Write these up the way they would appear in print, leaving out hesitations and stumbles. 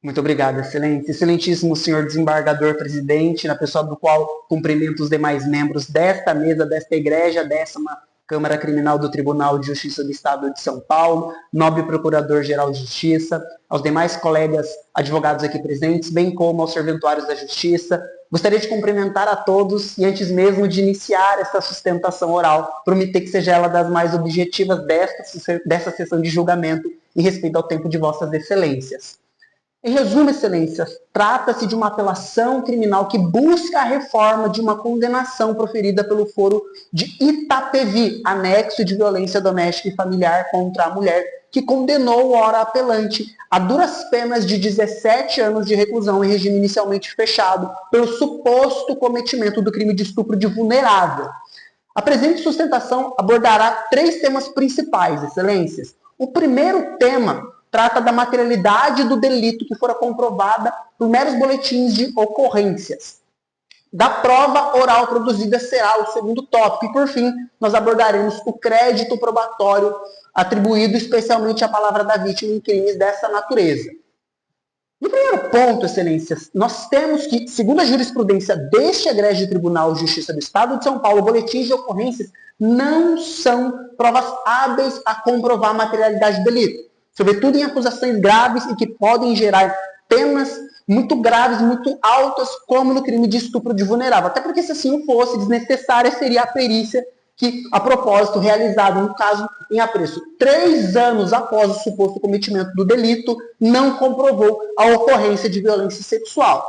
Muito obrigado, excelente. Excelentíssimo senhor desembargador presidente, na pessoa do qual cumprimento os demais membros desta mesa, desta igreja, 10ª Câmara Criminal do Tribunal de Justiça do Estado de São Paulo, nobre Procurador-Geral de Justiça, aos demais colegas advogados aqui presentes, bem como aos serventuários da Justiça. Gostaria de cumprimentar a todos e, antes mesmo de iniciar essa sustentação oral, prometer que seja ela das mais objetivas dessa sessão de julgamento em respeito ao tempo de vossas excelências. Em resumo, excelências, trata-se de uma apelação criminal que busca a reforma de uma condenação proferida pelo foro de Itapevi, anexo de violência doméstica e familiar contra a mulher, que condenou o ora apelante a duras penas de 17 anos de reclusão em regime inicialmente fechado pelo suposto cometimento do crime de estupro de vulnerável. A presente sustentação abordará 3 temas principais, excelências. O primeiro tema trata da materialidade do delito que fora comprovada por meros boletins de ocorrências. Da prova oral produzida será o segundo tópico. E, por fim, nós abordaremos o crédito probatório atribuído especialmente à palavra da vítima em crimes dessa natureza. No primeiro ponto, excelências, nós temos que, segundo a jurisprudência deste egrégio Tribunal de Justiça do Estado de São Paulo, boletins de ocorrências não são provas hábeis a comprovar a materialidade do delito, sobretudo em acusações graves e que podem gerar penas muito graves, muito altas, como no crime de estupro de vulnerável. Até porque, se assim fosse, desnecessária seria a perícia que, a propósito, realizada no caso em apreço 3 anos após o suposto cometimento do delito, não comprovou a ocorrência de violência sexual.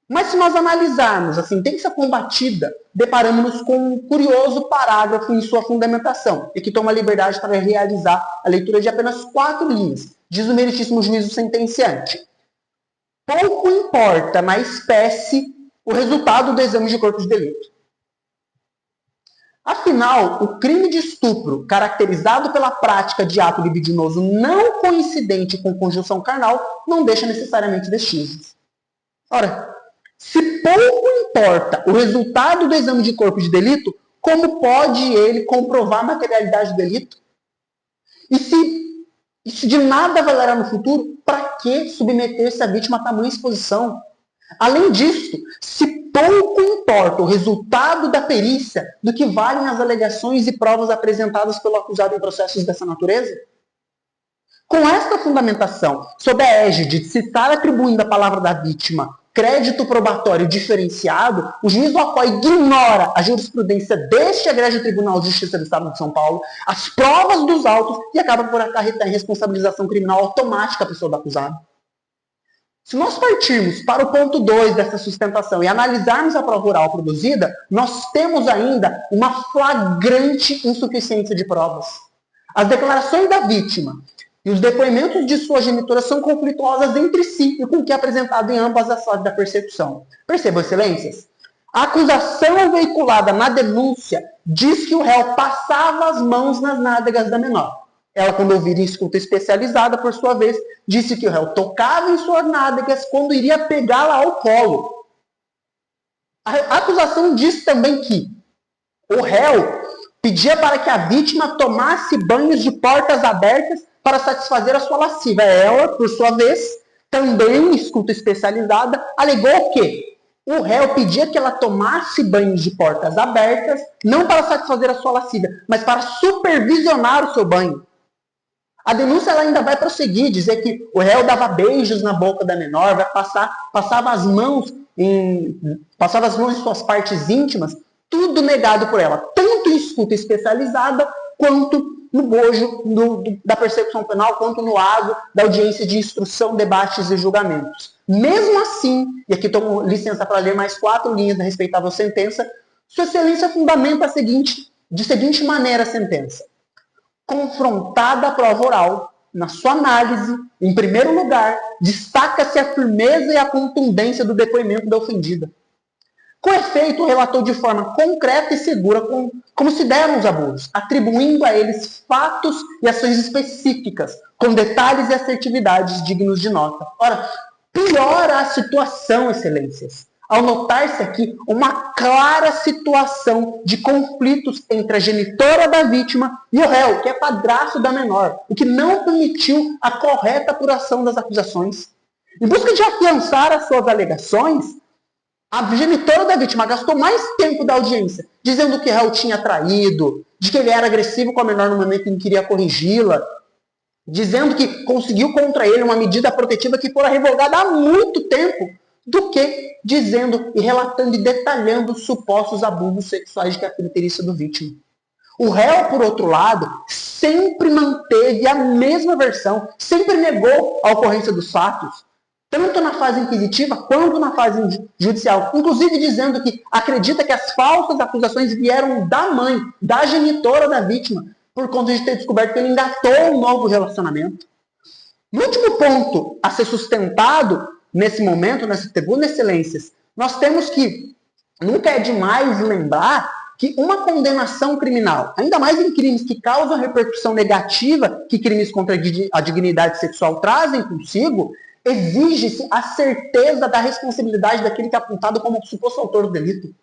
Mas se nós analisarmos a sentença combatida, deparamos-nos com um curioso parágrafo em sua fundamentação, e que toma a liberdade para realizar a leitura de apenas 4 linhas. Diz o meritíssimo juízo sentenciante: pouco importa na espécie o resultado do exame de corpo de delito. Afinal, o crime de estupro, caracterizado pela prática de ato libidinoso não coincidente com conjunção carnal, não deixa necessariamente vestígios. Ora, se pouco importa o resultado do exame de corpo de delito, como pode ele comprovar a materialidade do delito? E se isso de nada valerá no futuro, para que submeter-se a vítima a tamanha exposição? Além disso, se pouco importa o resultado da perícia, do que valem as alegações e provas apresentadas pelo acusado em processos dessa natureza? Com esta fundamentação, sob a égide de se estar atribuindo à palavra da vítima crédito probatório diferenciado, o juiz do ACOI ignora a jurisprudência deste egrégio Tribunal de Justiça do Estado de São Paulo, as provas dos autos e acaba por acarretar em responsabilização criminal automática a pessoa do acusado. Se nós partirmos para o ponto 2 dessa sustentação e analisarmos a prova oral produzida, nós temos ainda uma flagrante insuficiência de provas. As declarações da vítima e os depoimentos de sua genitora são conflituosas entre si e com o que é apresentado em ambas as fases da persecução. Percebam, excelências? A acusação veiculada na denúncia diz que o réu passava as mãos nas nádegas da menor. Ela, quando ouvir em escuta especializada, por sua vez, disse que o réu tocava em suas nádegas quando iria pegá-la ao colo. A acusação diz também que o réu pedia para que a vítima tomasse banhos de portas abertas para satisfazer a sua lasciva. Ela, por sua vez, também em escuta especializada, alegou que o réu pedia que ela tomasse banhos de portas abertas, não para satisfazer a sua lasciva, mas para supervisionar o seu banho. A denúncia ela ainda vai prosseguir, dizer que o réu dava beijos na boca da menor, passava as mãos em suas partes íntimas, tudo negado por ela, tanto em escuta especializada, quanto no bojo da persecução penal, quanto no ato da audiência de instrução, debates e julgamentos. Mesmo assim, e aqui tomo licença para ler mais 4 linhas da respeitável sentença, Sua Excelência fundamenta de seguinte maneira a sentença: confrontada a prova oral, na sua análise, em primeiro lugar, destaca-se a firmeza e a contundência do depoimento da ofendida. Com efeito, relatou de forma concreta e segura como se deram os abusos, atribuindo a eles fatos e ações específicas, com detalhes e assertividades dignos de nota. Ora, piora a situação, excelências, ao notar-se aqui uma clara situação de conflitos entre a genitora da vítima e o réu, que é padrasto da menor, o que não permitiu a correta apuração das acusações. Em busca de afiançar as suas alegações, a genitora da vítima gastou mais tempo da audiência dizendo que o réu tinha traído, de que ele era agressivo com a menor no momento em que queria corrigi-la, dizendo que conseguiu contra ele uma medida protetiva que fora revogada há muito tempo, do que dizendo e relatando e detalhando os supostos abusos sexuais de que a filha teria sido vítima. O réu, por outro lado, sempre manteve a mesma versão, sempre negou a ocorrência dos fatos, tanto na fase inquisitiva quanto na fase judicial, inclusive dizendo que acredita que as falsas acusações vieram da mãe, da genitora da vítima, por conta de ter descoberto que ele engatou um novo relacionamento. No último ponto a ser sustentado nesse momento, nessa tribuna excelências, nós temos que, nunca é demais lembrar que uma condenação criminal, ainda mais em crimes que causam repercussão negativa que crimes contra a dignidade sexual trazem consigo, exige-se a certeza da responsabilidade daquele que é apontado como o suposto autor do delito.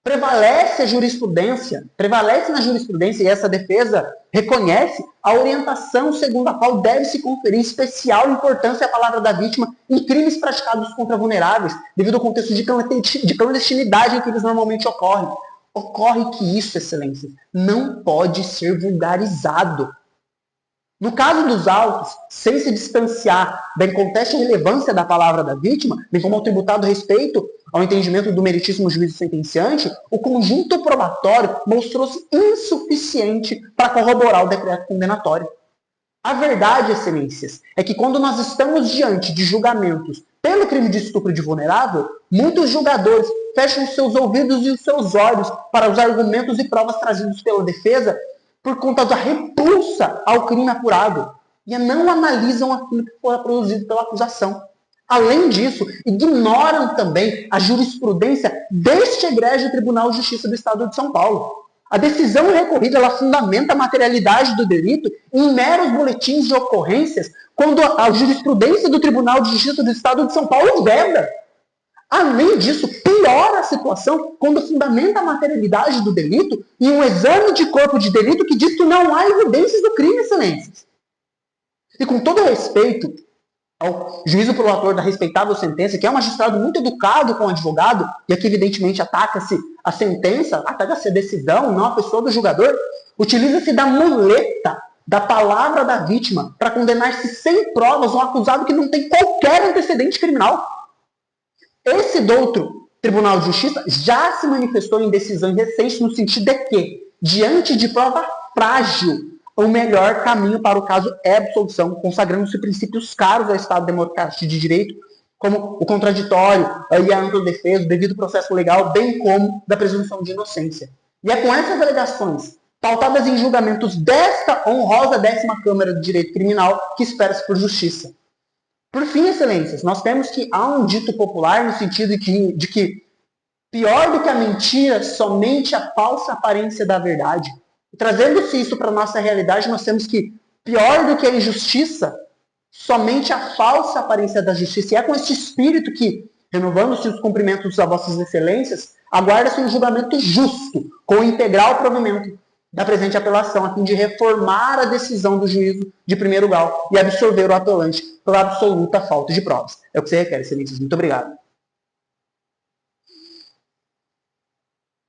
Prevalece na jurisprudência, e essa defesa reconhece a orientação segundo a qual deve-se conferir especial importância à palavra da vítima em crimes praticados contra vulneráveis, devido ao contexto de clandestinidade em que eles normalmente ocorrem. Ocorre que isso, excelência, não pode ser vulgarizado. No caso dos autos, sem se distanciar da inconteste relevância da palavra da vítima, bem como ao tributado respeito ao entendimento do meritíssimo juízo sentenciante, o conjunto probatório mostrou-se insuficiente para corroborar o decreto condenatório. A verdade, excelências, é que quando nós estamos diante de julgamentos pelo crime de estupro de vulnerável, muitos julgadores fecham os seus ouvidos e os seus olhos para os argumentos e provas trazidos pela defesa por conta da repulsa ao crime apurado e não analisam aquilo que foi produzido pela acusação. Além disso, ignoram também a jurisprudência deste egrégio Tribunal de Justiça do Estado de São Paulo. A decisão recorrida ela fundamenta a materialidade do delito em meros boletins de ocorrências, quando a jurisprudência do Tribunal de Justiça do Estado de São Paulo veda. Além disso, piora a situação quando fundamenta a materialidade do delito em um exame de corpo de delito que diz que não há evidências do crime, excelências. E com todo respeito ao juízo prolator da respeitável sentença, que é um magistrado muito educado com o advogado, e aqui evidentemente ataca-se a sentença, ataca-se a decisão, não a pessoa do julgador, utiliza-se da muleta da palavra da vítima para condenar-se sem provas um acusado que não tem qualquer antecedente criminal. Esse douto Tribunal de Justiça já se manifestou em decisões recentes no sentido de que, diante de prova frágil, o melhor caminho para o caso é a absolução, consagrando-se princípios caros ao Estado democrático de direito, como o contraditório e a ampla defesa, o devido processo legal, bem como da presunção de inocência. E é com essas alegações, pautadas em julgamentos desta honrosa 10ª Câmara de Direito Criminal, que espera-se por justiça. Por fim, excelências, nós temos que há um dito popular no sentido de que pior do que a mentira, somente a falsa aparência da verdade. E trazendo-se isso para a nossa realidade, nós temos que pior do que a injustiça, somente a falsa aparência da justiça. E é com esse espírito que, renovando-se os cumprimentos a vossas excelências, aguarda-se um julgamento justo, com o integral provimento da presente apelação, a fim de reformar a decisão do juízo de primeiro grau e absolver o apelante pela absoluta falta de provas. É o que você requer, excelências. Muito obrigado.